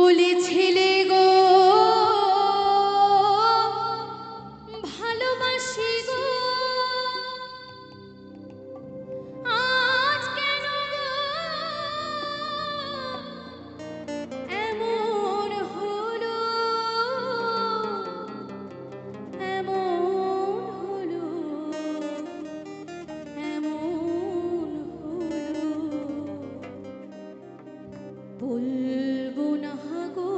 বলেছিলে গো ভালোবাসি গো, আজ কেন গো এমন হলো, এমন হলো, এমন হলো। বলবো না গো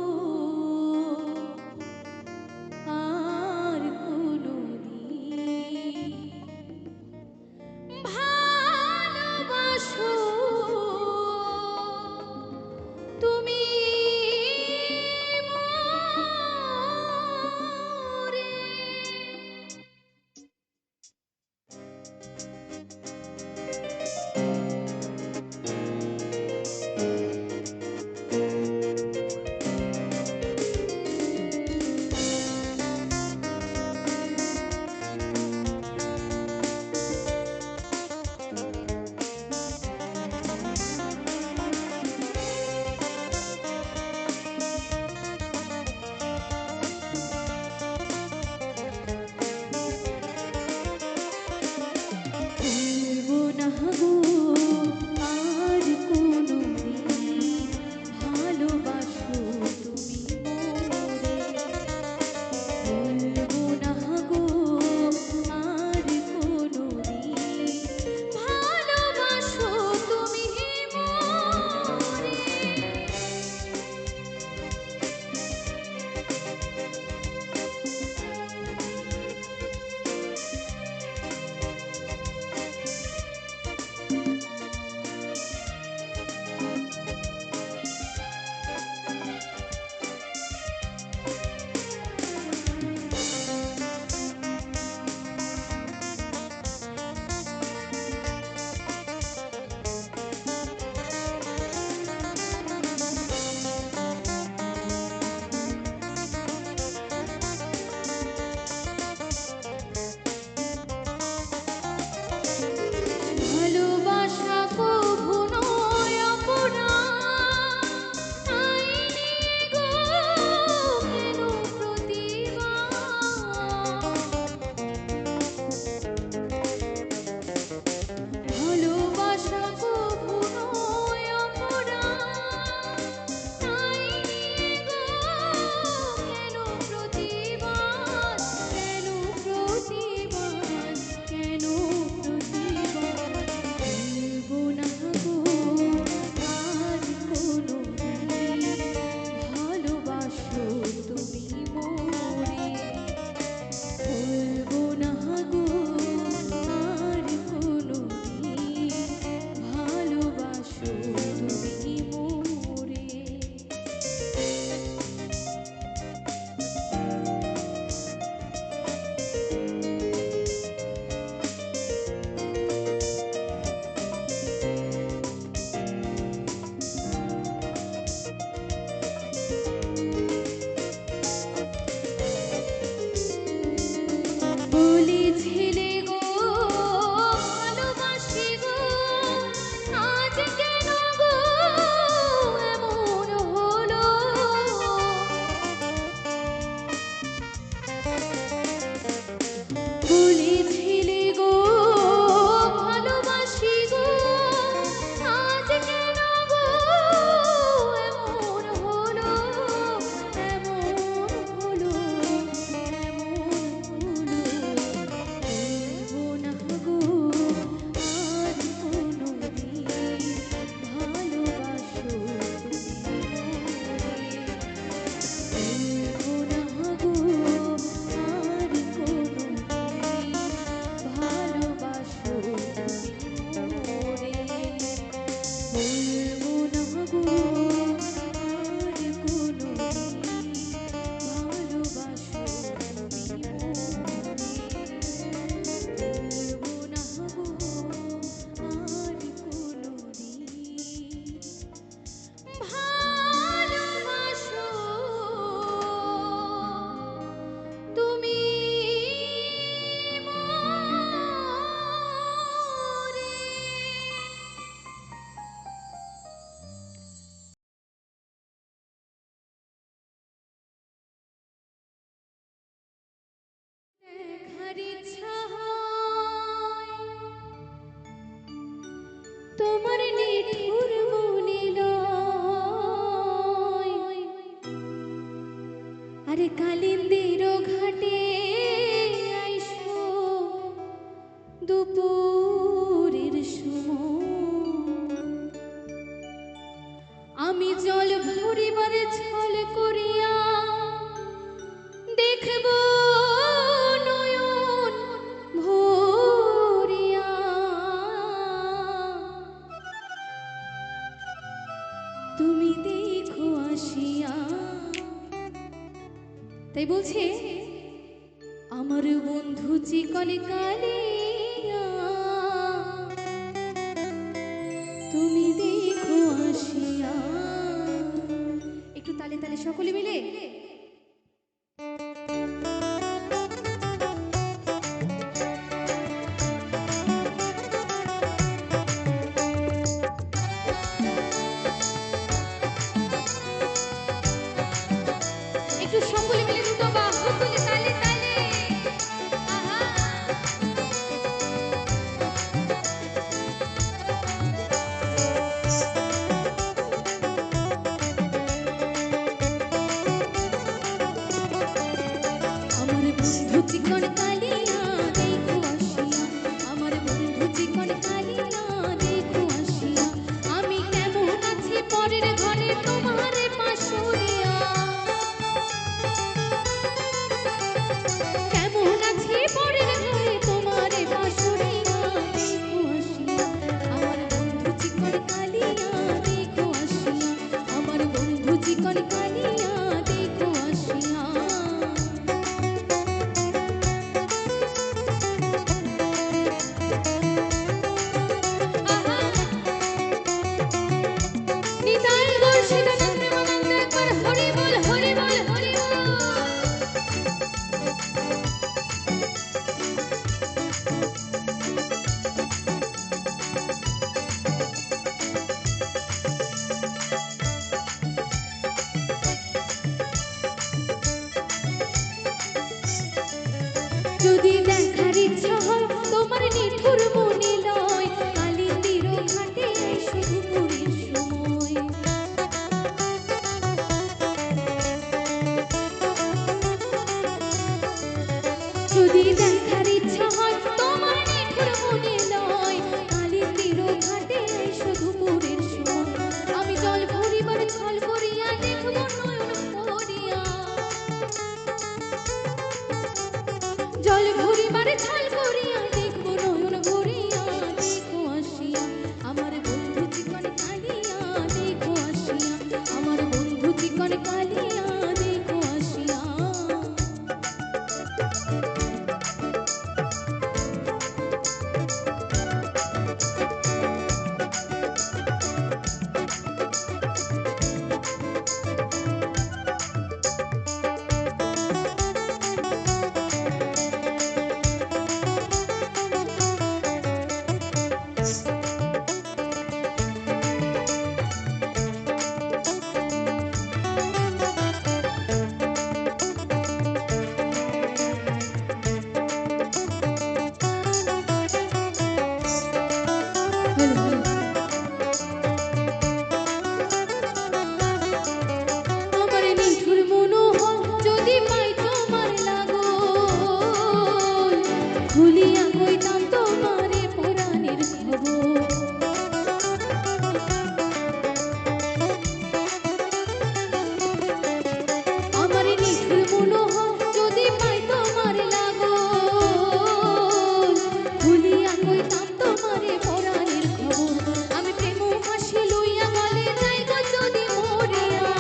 দুপুরের সময় আমি জল ভরিবারে ছল করিয়া দেখব নয়ন ভরিয়া তুমি দেখো আসিয়া। তাই বলছে আমার বন্ধু চিকন কালিয়া তুমি দেখো আসিয়া। একটু তালে তালে সকলে মিলে একটু সকলে মিলে দুটো বাহু তুলে তালে তালে আহা। আমার বন্ধু চিকন কালিয়া দেখো আসিয়া, আমার বন্ধু চিকন কালিয়া দেখো আসিয়া, আমি কেমন আছি পরের ঘরে তোমার পাশুরিয়া, কেমন আছি পরের ঘরে তোমার পাশুরিয়া দেখো আসিয়া, আমার বন্ধু চিকন কালিয়া দেখো আসিয়া, আমার বন্ধু চিকন কালিয়া দেখো আসিয়া। নিতাই গৌর সীতানন্দ প্রেমানন্দ একবার হরি বল হরি বল হরি বল। যদি দেখার ইচ্ছা হয় তোমার নিঠুর মনে লয়, কালী তীর ঘাটে শুধু পুরীর সময়। যদি দেখার ইচ্ছা হয় তোমার নিঠুর মনে লয়, কালী তীর ঘাটে শুধু পুরীর সময়। আমি জল ভরিবার ছল করিয়া দেখব নয়ন ভরিয়া, জল ভরিবার ছল করিয়া দেখব নয়ন ভরিয়া দেখো আসিয়া, আমার বন্ধু চিকন কালিয়া দেখো আসিয়া, আমার বন্ধু চিকন কালিয়া দেখো আসিয়া। আমার নিঠুর মনোহর যদি পাই তোমার লাগল, খুলিয়া কইতাম তোমারে পুরাণের খবর। আমার নিঠুর মনোহর যদি পাই তোমার লাগল, খুলিয়া কইতাম তোমারে পুরাণের খবর। আমি প্রেম হাসি লইয়া গলে যাই গো যদি মরিয়া,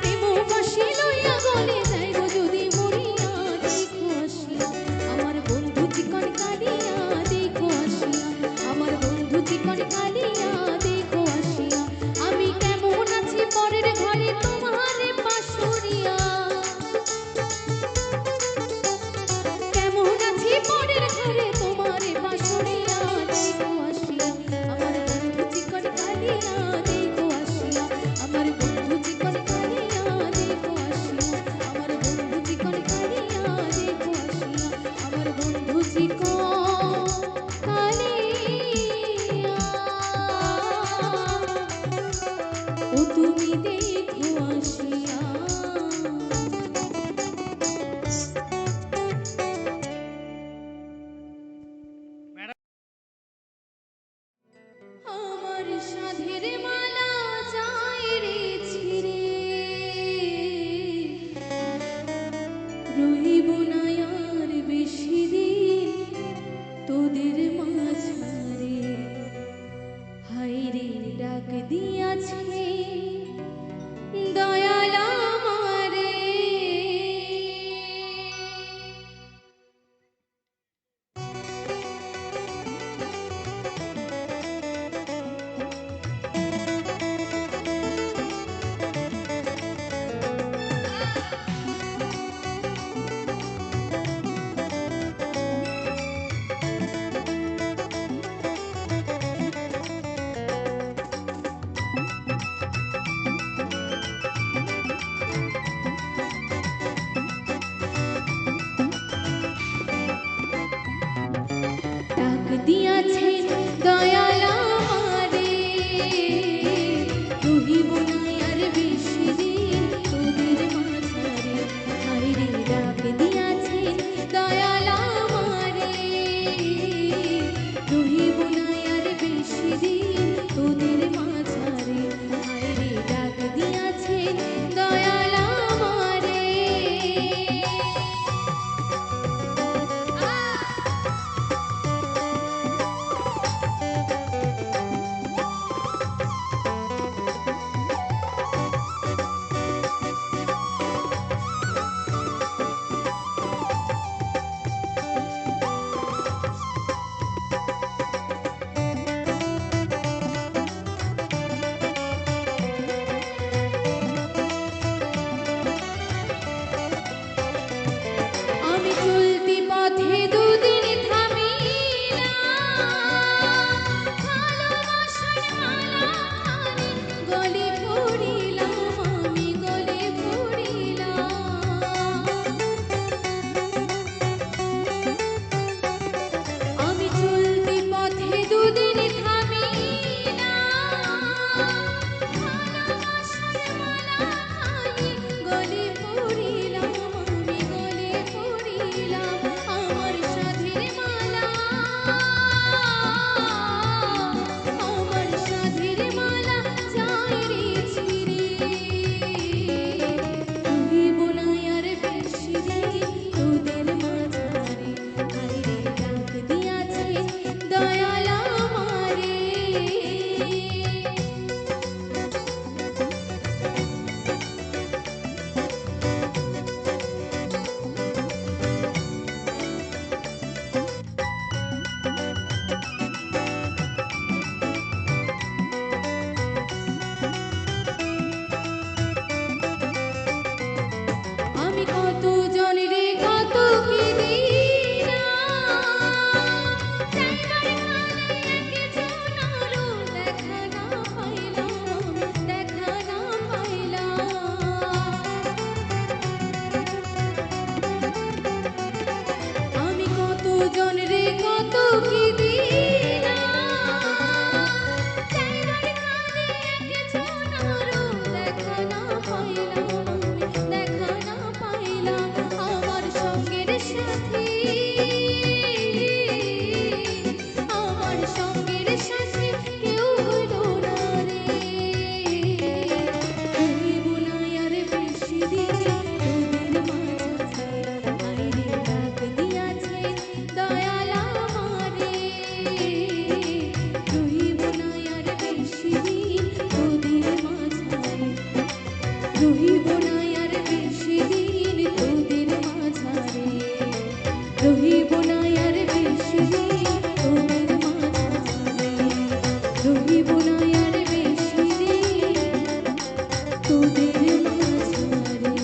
প্রেম হাসি লইয়া গলে যাই গো যদি মরিয়া দেখো আসিয়া, আমার বন্ধু চিকন কালিয়া দেখো আসিয়া, আমার বন্ধু চিকন কালিয়া দেখো আসিয়া, আমি কেমন আছি পরের ঘরে তোমার পাশুরিয়া, কেমন রহিব না আর বেশি দিন তোদের মাঝারে, রহিব না আর বেশি দিন তোদের মাঝারে।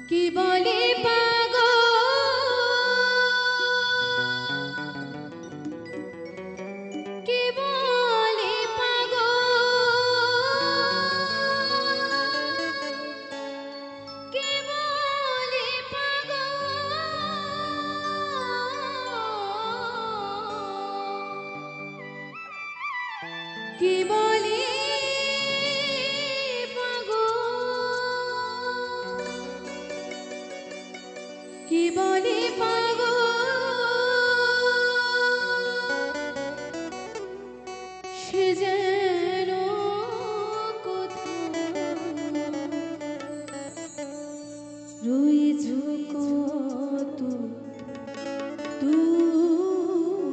কি বলে পাগল, কি বলে পাগল, কি বলে পাগল, কি বলে কি বলে পাগল, সে যেন কোথাও রয়েছে কত দূরে।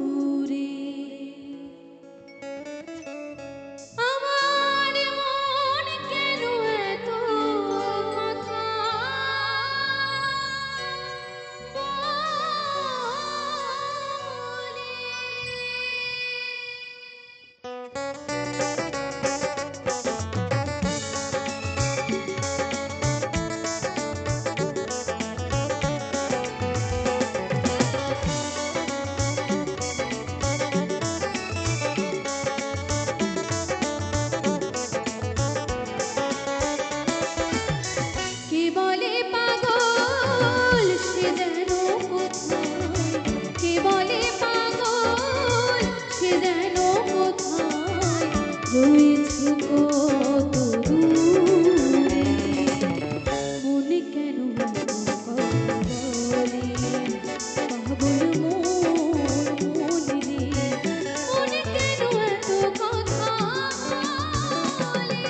আমার মন কেন এত কথা কে বলে পাগল, সে যেন কোথায়, কে বলে পাগল, সে যেন কোথায় রয়েছে কত দূরে। মনে কেন এত কথা বলে, পাগল মনে রে, মনে কেন এত কথা বলে।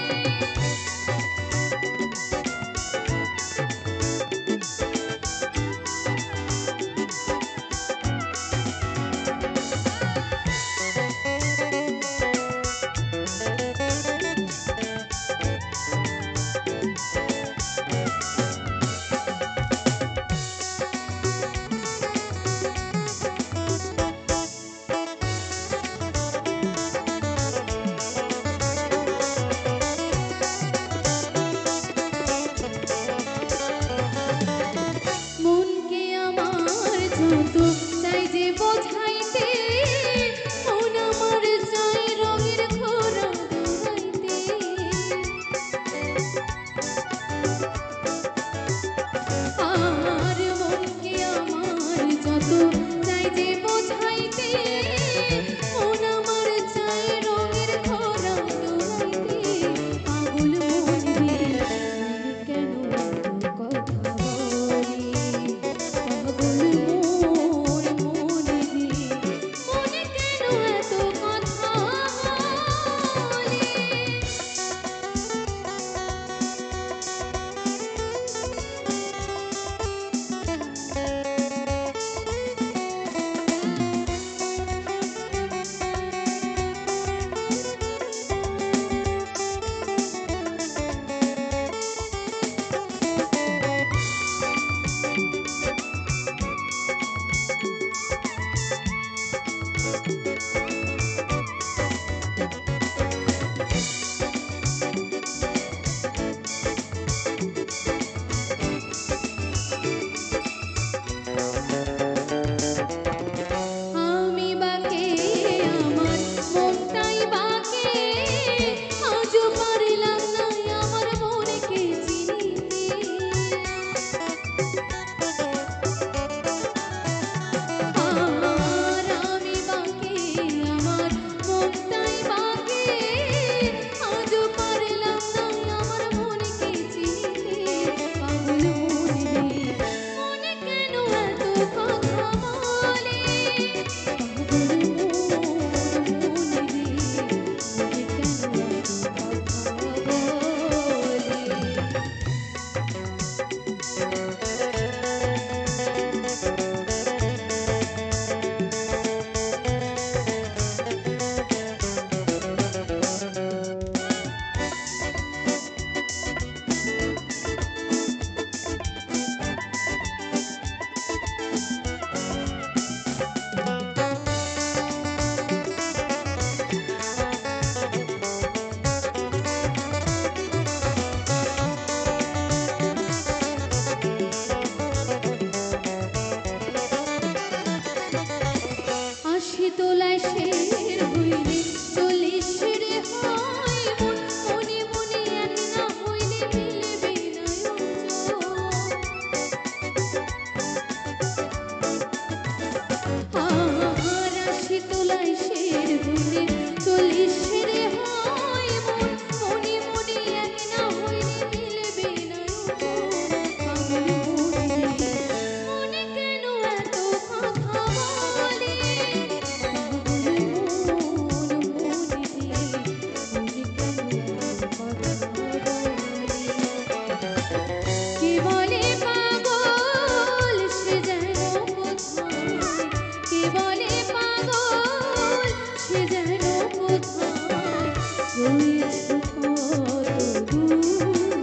রয়েছে কত দূরে,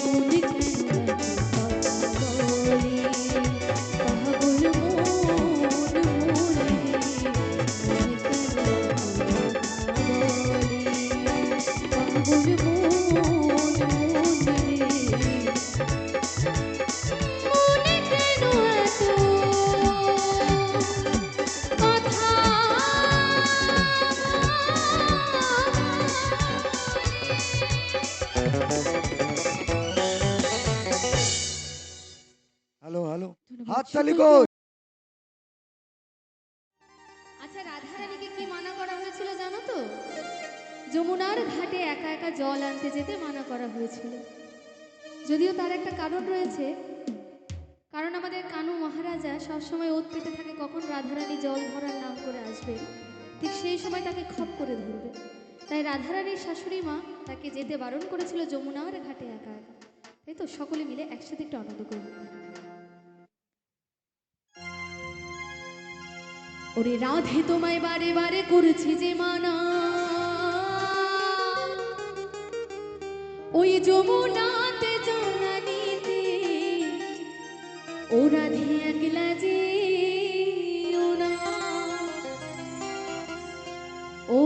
মনে কেন এত কথা বলে, পাগল মন মরে, মনে কেন এত কথা বলে, পাগল মন মনে কেন এত কথা। হ্যালো হ্যালো, ধন্যবাদ হাততালি সকলকে। কই? আচ্ছা, রাধারানীকে কি মানা করা হয়েছিল জানো তো? যমুনার ঘাটে একা একা জল আনতে যেতে মানা করা হয়েছিল। যদিও তার একটা কারণ রয়েছে, কারণ আমাদের কানু মহারাজা সবসময় ওত পেতে থাকে কখন রাধারানী জল ভরার নাম করে আসবে, ঠিক সেই সময় তাকে খপ করে ধরবে। তাই রাধারানীর শাশুড়ি মা তাকে যেতে বারণ করেছিল যমুনার ঘাটে একা একা। তাই তো সকলে মিলে একসাথে একটু আনন্দ করব। ওরে রাধে তোমায় বারে বারে করেছি যে মানা, ওই যমুনাতে জল নিতে, ও রাধে একলা যেও না, ও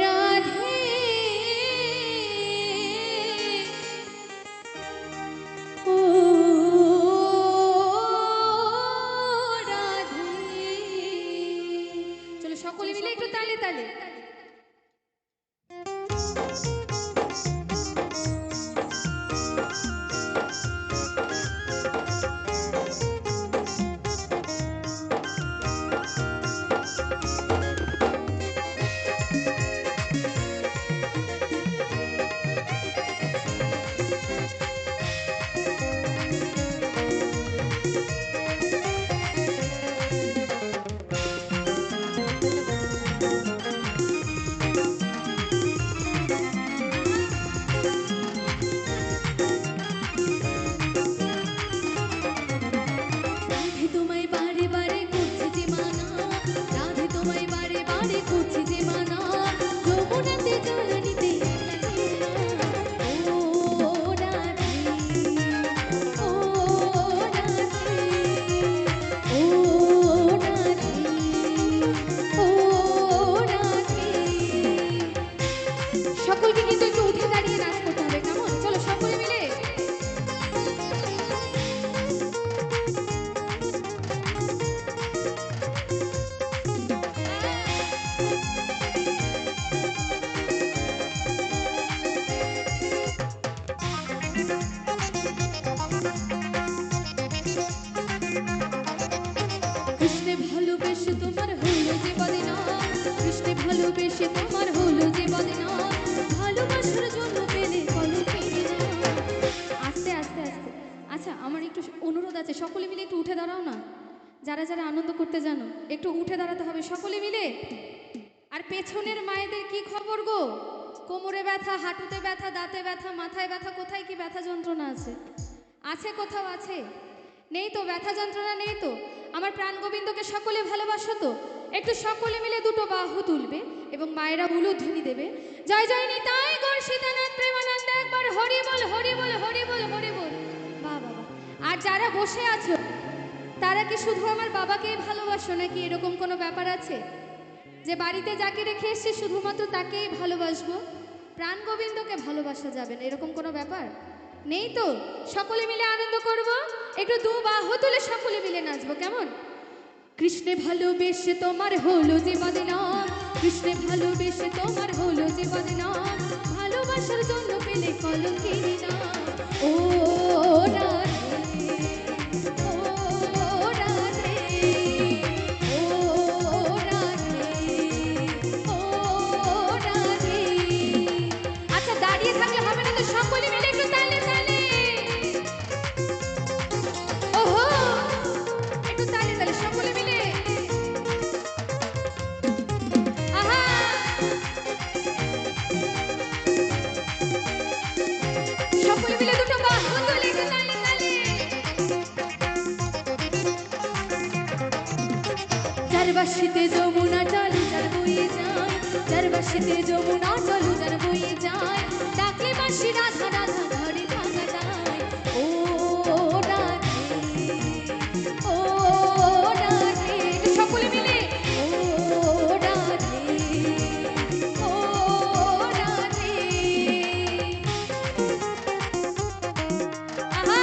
রাধে, ও রাধে। চলো সকলে মিলে একটু তালে তালে। রাধে তোমায় বারে বারে করছি যে মানা, রাধে তোমায় বারে বারে করছি যে মানা, যমুনাতে জল নিতে একলা যেও না, ও রাধে, ও রাধে, ও রাধে, ও রাধে। সকলকে কিন্তু একটু উঠে দাঁড়িয়ে নাচ করতে হবে, কেমন? চলো সকলে মিলে। কৃষ্ণে ভালোবেসে তোমার হলো যে বদনাম, কৃষ্ণে ভালোবেসে তোমার হলো যে বদনাম, ভালোবাসার জন্য পেলে কলঙ্কের নাম। আস্তে আস্তে আস্তে। আচ্ছা, আমার একটু অনুরোধ আছে, সকলে মিলে একটু উঠে দাঁড়াও না। যারা যারা আনন্দ করতে জানো একটু উঠে দাঁড়াতে হবে সকলে মিলে। আর পেছনের মায়েদের কি খবর গো? কোমরে ব্যথা, হাঁটুতে ব্যথা, দাঁতে ব্যথা, মাথায় ব্যথা, কোথায় কি ব্যথা যন্ত্রণা আছে? আছে কোথাও আছে? নেই তো? ব্যথা যন্ত্রণা নেই তো? আমার প্রাণ গোবিন্দকে সকলে ভালোবাসো তো? একটু সকলে মিলে দুটো বাহু তুলবে এবং মায়েরা উলুধ্বনি দেবে, জয় জয় নিতাই গৌর সীতানাথ প্রেমানন্দ, একবার হরি বল হরি বল হরি বল হরি বল। বাহ বাবা। আর যারা বসে আছো তারা কি শুধু আমার বাবাকেই ভালোবাসো, নাকি এরকম কোনো ব্যাপার আছে যে বাড়িতে যাকে রেখে এসছি শুধুমাত্র তাকেই ভালোবাসবো, প্রাণ গোবিন্দকে ভালোবাসা যাবে না, এরকম কোনো ব্যাপার নেই তো? সকলে মিলে আনন্দ করব, একটু দু বাহু তুলে সকলে মিলে নাচবো, কেমন? কৃষ্ণে ভালোবেসে তোমার হলো যে বদনাম, কৃষ্ণে ভালোবেসে তোমার হলো যে বদনাম, ভালোবাসার জন্য পেলে কলঙ্কের নাম, ও রাধে, ও রাধে, ও রাধে, ও রাধে। আচ্ছা, দাঁড়িয়ে থাকলে হবে না তো, সকলে মিলে একটু তালে তালে। ওহো, একটু তালে তালে সকলে মিলে। আহা, সকলে মিলে দুটো বাহু তুলে একটু তালে তালে। যার বাঁশিতে যমুনা জল যার বয়ে যায়, যার বাঁশিতে যমুনা জলুজার বয়ে যায়, ডাকলে বাঁশি রাধা রাধা ঘরে থাকা যায়। ও রাধে, ও রাধে, একটু সকলে মিলে ও রাধে, ও রাধে। আহা,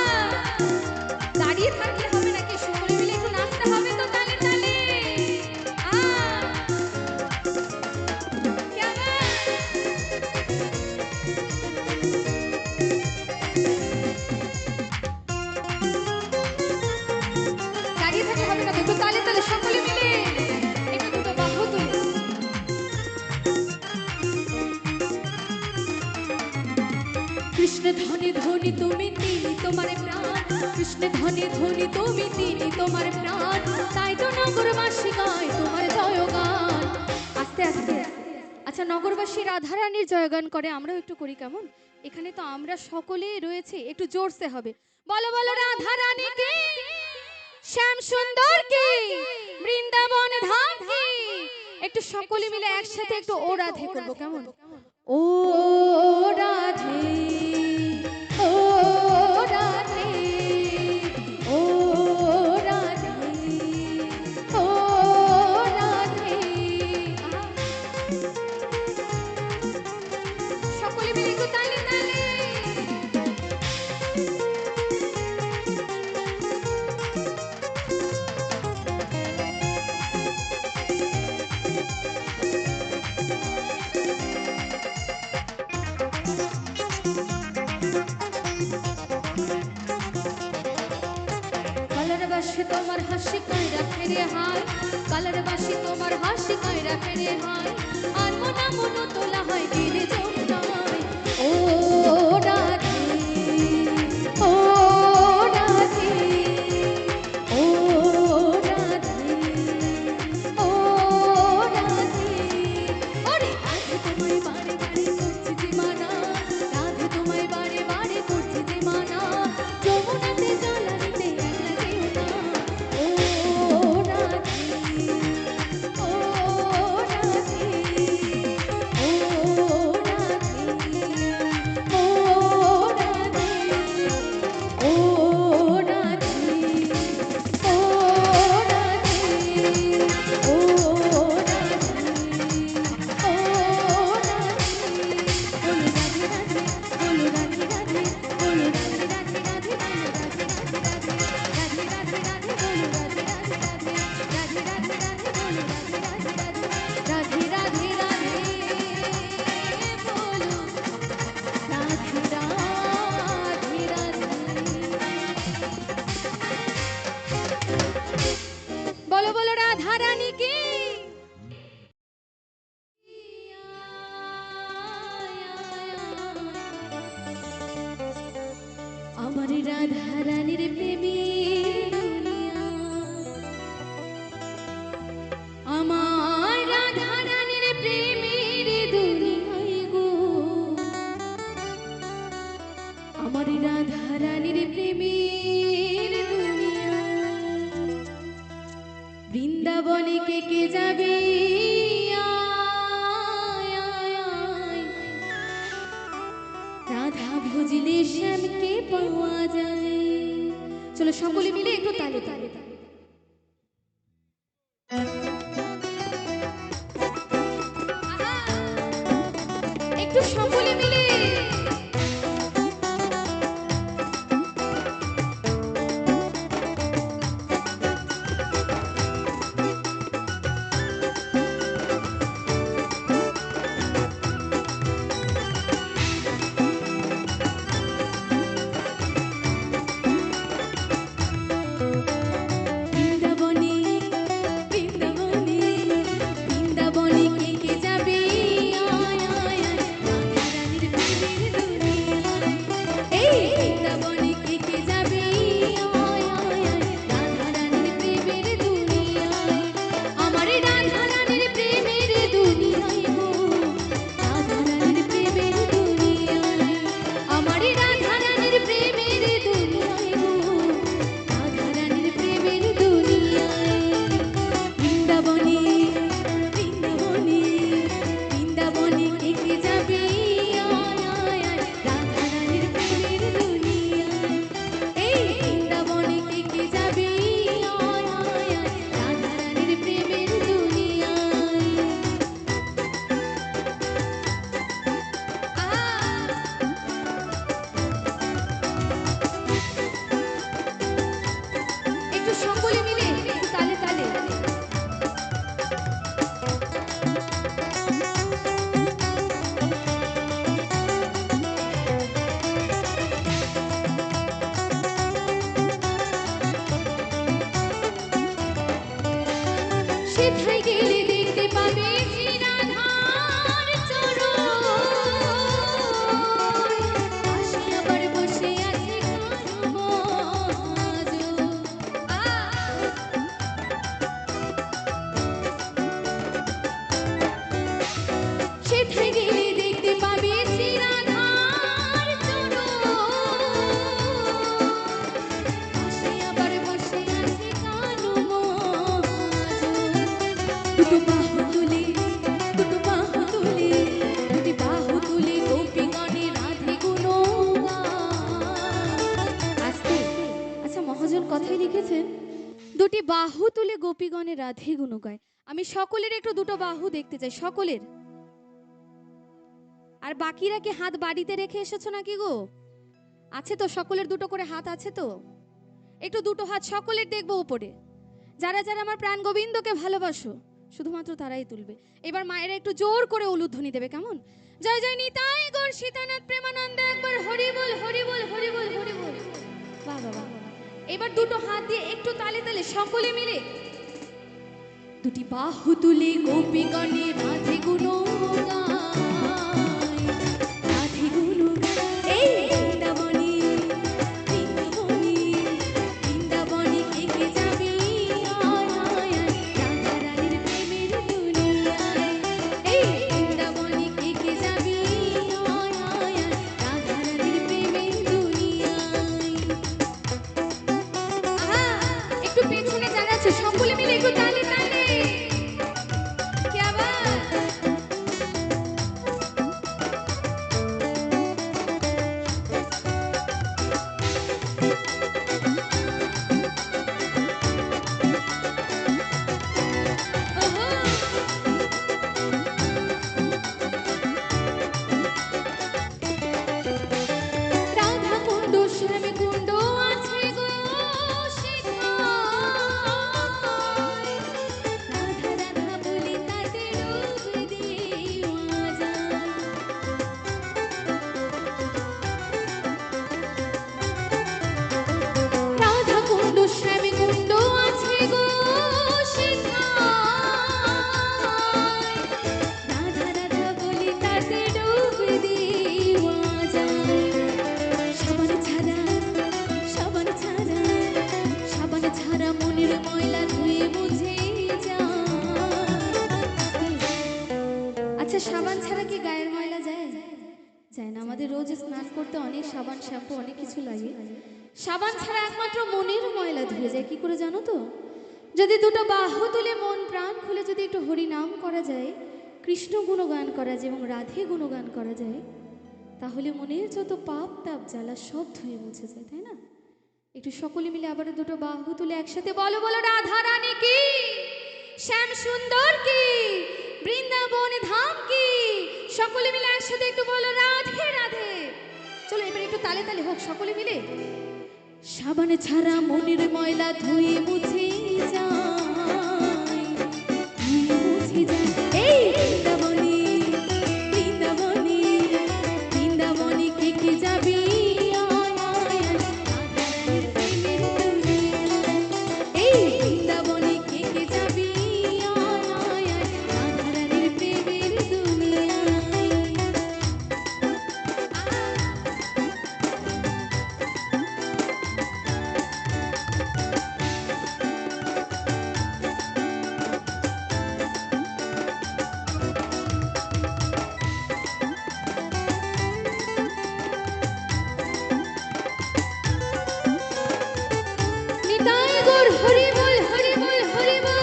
দাঁড়িয়ে থাকলে হবে নাকি, সকলে মিলে একটু নাচতে হবে তো তালে তালে। দাঁড়িয়ে থাকলে হবে না তো, একটু তালে তালে সকলে মিলে একটু দুটো বাহু তুলে। কৃষ্ণ ধনে ধনি তুমি তিনি তোমার প্রাণ, কৃষ্ণ ধনে ধনি তুমি তিনি তোমার প্রাণ, তাই তো নগরবাসী গায় তোমার জয়গান। আস্তে আস্তে, আচ্ছা নগরবাসী রাধারানীর জয়গান করে, আমরাও একটু করি কেমন? এখানে তো আমরা সকলেই রয়েছে, একটু জোরসে হবে। বলো বলো রাধারানী কি, শ্যাম সুন্দর কি, বৃন্দাবন ধাম কি। একটু সকলে মিলে একসাথে একটু ও রাধে করবো কেমন? ও রাধে, ও রাধে, ও রাধে, ও রাধে। সকলে মিলে একটু তালে তালে। কালার বাসি তোমার হাসি কইরা ফেরে হায়, কালার বাসি তোমার হাসি কইরা ফেরে হায়, আর মনা মনো তোলা হয় দিলে যমুনায়। ও রাধে, ও রাধে, ও রাধে, ও রাধে। ওরে রাধে তোমায় বারে বারে করছি যে মানা, রাধে তোমায় বারে বারে করছি যে মানা, যমুনাতে জল আনিতে একলা যেও না। ও রাধে, ও রাধে, ও রাধে, ও রাধে, ও রাধে, ও রাধে, ও বলো বলো রাধা রানী কি। আমার রাধা রানীর প্রেমের দুনিয়া, আমার রাধা রানীর প্রেমের দুনিয়ায় গো, আমার রাধা রানীর প্রেমের দুনিয়া। বৃন্দাবনে কে কে যাবে, আয়, আয়, আয়। রাধা ভজলে শ্যামকে পাওয়া যায়। চলো সকলে মিলে একটু তালে তালে। একটু সকলে মিলে। বৃন্দাবনে কে কে যাবে, আয়, আয়, আয়। সেথায় গেলে দেখতে পাবে শ্রী রাধার চরণ, পাশে আবার বসে আছে কারো মহাজন। সেথায় গেলে দেখতে পাবে শ্রী রাধার চরণ, পাশে আবার বসে আছে কারো মহাজন। দুটো বাহু তুলে, দুটো বাহু তুলে, দুটি বাহু তুলে গোপীগণে রাধে গুণগান। আস্তে, আচ্ছা মহাজন কথাই লিখেছেন দুটি বাহু তুলে গোপীগণে রাধে গুণ গায়। আমি সকলের একটু দুটো বাহু দেখতে চাই, সকলের। আর বাকিরা কি হাত বাড়িতে রেখে এসেছো নাকি গো? আছে তো, সকলের দুটো করে হাত আছে তো? একটু দুটো হাত সকলের দেখবো উপরে। যারা যারা আমার প্রাণ গোবিন্দকে ভালোবাসো শুধুমাত্র তারাই তুলবে। এবার মায়েরা একটু জোর করে উলুধ্বনি দেবে, কেমন? জয় জয় নিতাই গৌর সীতানাথ প্রেমানন্দ, একবার হরি বল হরি বল হরি বল হরি বল। বাহ বাহ বাহ। এবার দুটো হাত দিয়ে একটু তালে তালে সকলে মিলে দুটি বাহু তুলে গোপীগণে রাধে গুণ গায়, রাধে গুণ গায়। এই বৃন্দাবনে, বৃন্দাবনে, বৃন্দাবনে কে কে যাবি আয় আয় আয়, রাধা রানীর প্রেমের দুনিয়ায়। এই বৃন্দাবনে কে কে যাবি আয় আয় আয়, রাধা রানীর প্রেমের দুনিয়ায়। আহা, একটু পেছনে যারা আছে সকলে মিলে একটু তালে তালে। क्या बात। ओहो। রাধা কুণ্ড শ্যাম কুণ্ড আছে গো সেথায়, রাধা রাধা বলে তাতে ডুব দেওয়া যায়। রাধা কুণ্ড শ্যাম কুণ্ড আছে গো সেথায়, রাধা রাধা বলে তাতে ডুব দেওয়া যায়। সাবান ছাড়া, সাবান ছাড়া, সাবান ছাড়া মনের ময়লা ধুয়ে মুছে যায়। আচ্ছা সাবান ছাড়া কি গায়ের ময়লা যায়? যায় না। আমাদের রোজ স্নান করতে অনেক সাবান শ্যাম্পু অনেক কিছু লাগে। সাবান ছাড়া একমাত্র মনের ময়লা ধুয়ে যায়। কি করে জানো তো? যদি দুটো বাহু তুলে মন প্রাণ খুলে যদি একটু হরি নাম করা যায়, কৃষ্ণ গুণগান করা যায় এবং রাধে গুণগান করা যায়, তাহলে মনের যত পাপ তাপ জ্বালা সব ধুয়ে মুছে যায়, তাই না? একটু সকলে মিলে আবার দুটো বাহু তুলে একসাথে বলো, বলো রাধা রানী কি, শ্যাম সুন্দর কি, বৃন্দাবন ধাম কি। সকলে মিলে একসাথে একটু বলো রাধে রাধে। চলো এবার একটু তালে তালে হোক সকলে মিলে। সাবান ছাড়া মনের ময়লা ধুয়ে মুছে যায়, ধুয়ে মুছে যায়। এই বৃন্দাবনে, বৃন্দাবনে, বৃন্দাবনে কে কে যাবি আয় আয় আয়, রাধা রানীর প্রেমের দুনিয়ায়। এই বৃন্দাবনে কে কে যাবি আয় আয় আয়, রাধা রানীর প্রেমের দুনিয়ায়। নিতাই গৌর হরি বল হরি বল হরি বল।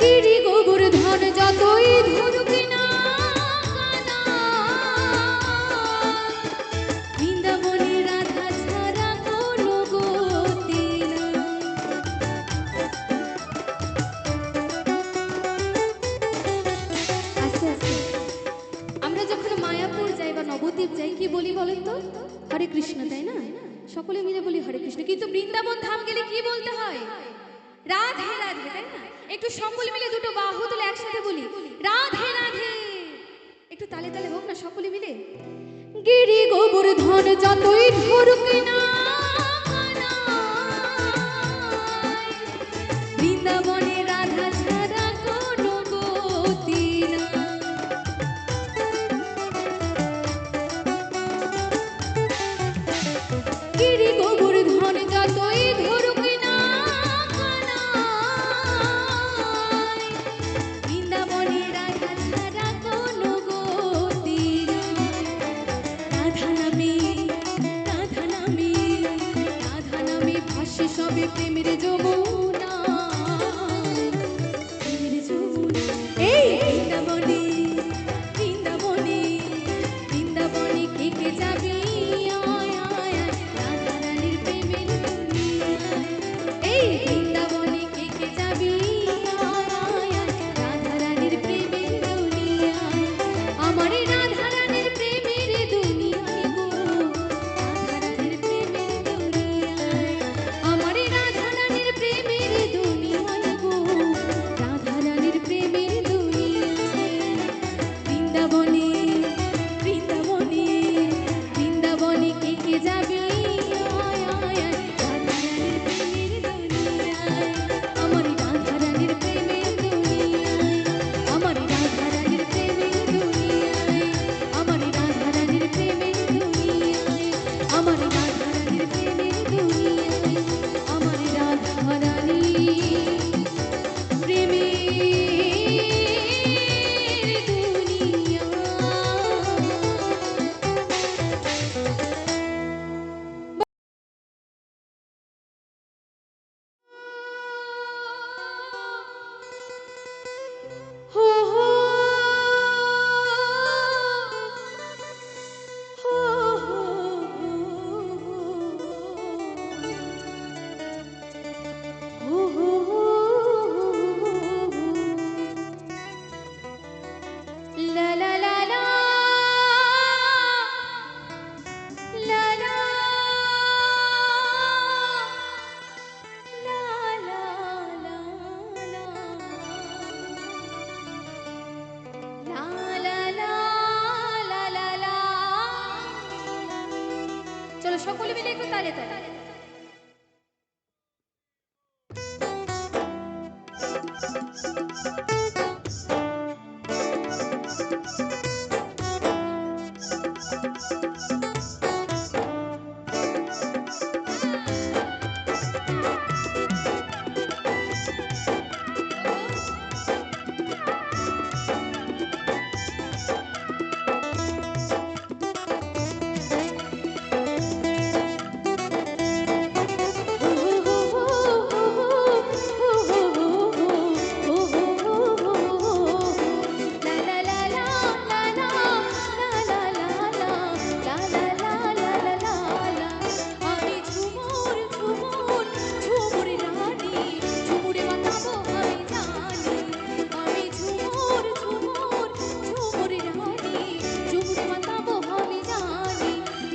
গিরি গোবর্ধন যতই ধরুক না কানা, বৃন্দাবনে রাধা ছাড়া কোনো গতি নাই। আস্তে আস্তে আমরা যখন মায়াপুর যাই বা নবদ্বীপ যাই কি বলি বলেন তো? হরে কৃষ্ণ, তাই না? সকলে মিলে বলি হরে কৃষ্ণ। কিন্তু বৃন্দাবন ধাম গেলে কি বলতে হয়? রাধে রাধে, তাই না? একটু সকলে মিলে দুটো বাহু তুলে একসাথে বলি রাধে রাধে। একটু তালে তালে হোক না সকলে মিলে। গিরি গোবর্ধন যতই ধরুক না কানায়, বৃন্দাবনে রাধা ছাড়া কোনো গতি নাই। গিরি গোবর্ধন যতই ধরুক না কানায়, বৃন্দাবনে রাধা ছাড়া কোনো গতি নাই। রাধা নামে রাধা নামে রাধা নামে ভাসে সবে প্রেমের যমুনা, প্রেমের যমুনা। এই বৃন্দাবনে বৃন্দাবনে বৃন্দাবনে কে কে যাবি আয় আয় আয়, রাধা রানীর প্রেমের দুনিয়ায়। এই বৃন্দাবনে কে কে যাবি আয় আয় আয়, রাধা রানীর প্রেমের দুনিয়ায়। আমার রাধা রানীর প্রেমের দুনিয়ায় গো, রাধা রানীর প্রেমের দুনিয়ায়। আমার রাধা রানীর প্রেমের দুনিয়ায় গো, রাধা রানীর প্রেমের দুনিয়ায়। বৃন্দাবনে বৃন্দাবনে বৃন্দাবনে কে কে যাবে আয় আয় আয়, রাধা রানীর প্রেমের দুনিয়ায়। আমার রাধা রানীর প্রেমের দুনিয়ায়, আমার রাধা রানীর প্রেমের দুনিয়ায়, আমার রাধা রানীর প্রেমের দুনিয়ায়, আমার রাধা রানীর প্রেমের দুনিয়ায়, আমার রাধা রানী প্রেমের দুনিয়া। হো হো হো হো হো হো। লা লা লা লা লা লা লা লা লা লা লা লা লা লা লা। চলো সকলে মিলে একটু তালে তালে।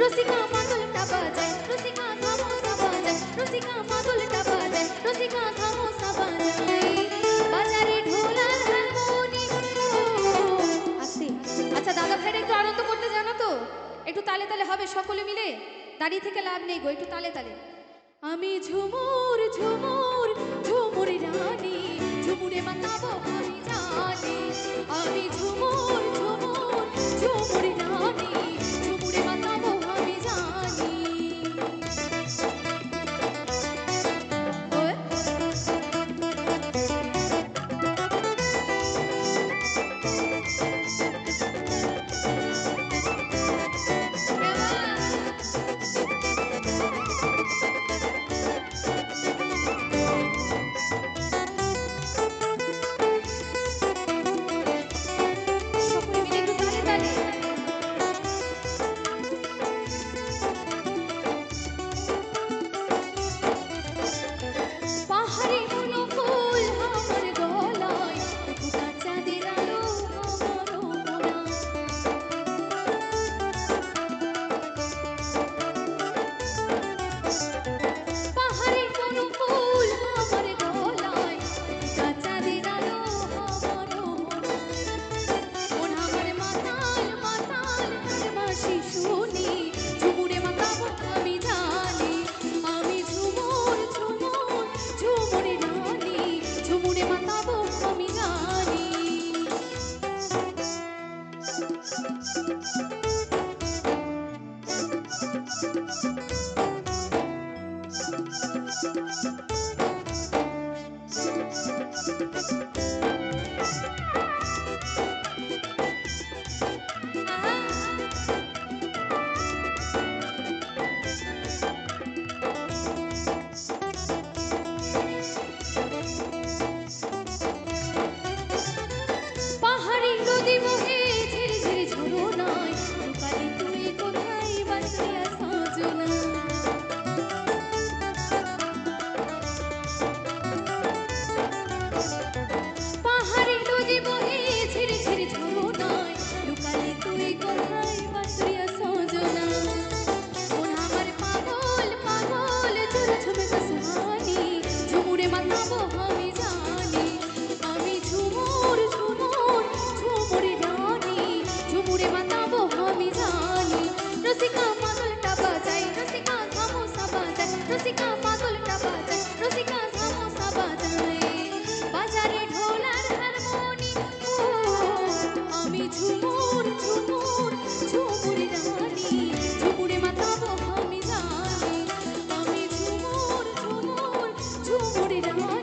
রসিকা মাদলটা বাজায়, রসিকা থামোসা বাজায়, রসিকা মাদলটা বাজায়, রসিকা থামোসা বাজায়, বাজারে ঢোল আর হারমোনি। আস্তে। আচ্ছা দাদা ভাইরা একটু আনন্দ করতে জানো তো? একটু তালে তালে হবে সকলে মিলে, দাঁড়িয়ে থেকে লাভ নেই গো, একটু তালে তালে। আমি ঝুমুর ঝুমুর ঝুমুর রানী, ঝুমুরে মাতাবো আমি জানি। আমি ঝুমুর ঝুমুর ঝুমুর রানী, ঝুমুরে মাতাবো আমি জানি। ওই রাত